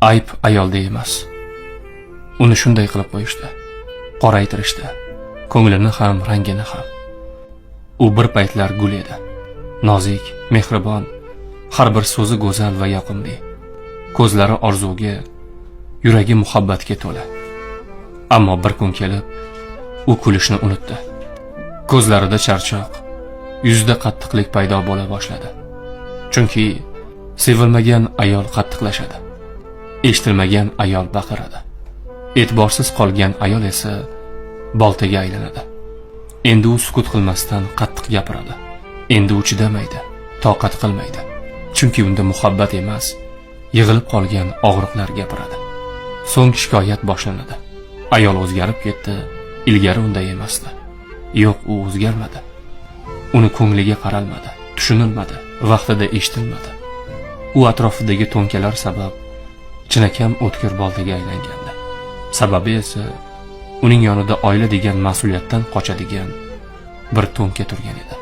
Ayb ayolda emas. Uni shunday qilib qo'yishdi. Qoraytirishdi. Ko'nglini ham, rangini ham. U bir paytlar gul edi. Nozik, mehribon, har bir so'zi go'zal va yoqimli. Ko'zlari orzuga, yuragi muhabbatga to'la. Ammo bir kun kelib, u kulishni unutdi. Ko'zlarida charchoq, yuzida qattiqlik paydo bo'la boshladi. Chunki sevilmagan ayol qattiqlashadi. Eshitilmagan ayol baqiradi. E'tiborsiz qolgan ayol esa boltaga aylanadi. Endi u sukut qilmasdan qattiq gapiradi. Endi u chidamaydi, toqat qilmaydi. Chunki unda muhabbat emas, yig'ilib qolgan og'riqlar gapiradi. So'ng shikoyat boshlanadi. Ayol o'zgarib ketdi, ilgari unday emasdi. Yo'q, u o'zgarmadi. Uni ko'ngliga qaralmadi, tushunilmadi, vaqtida eshitilmadi. U atrofidagi to'nkalar sabab chinakam o'tkir boltaga aylangandi. Sababi esa uning yonida oila degan mas'uliyatdan qochadigan bir to'nka turgan edi.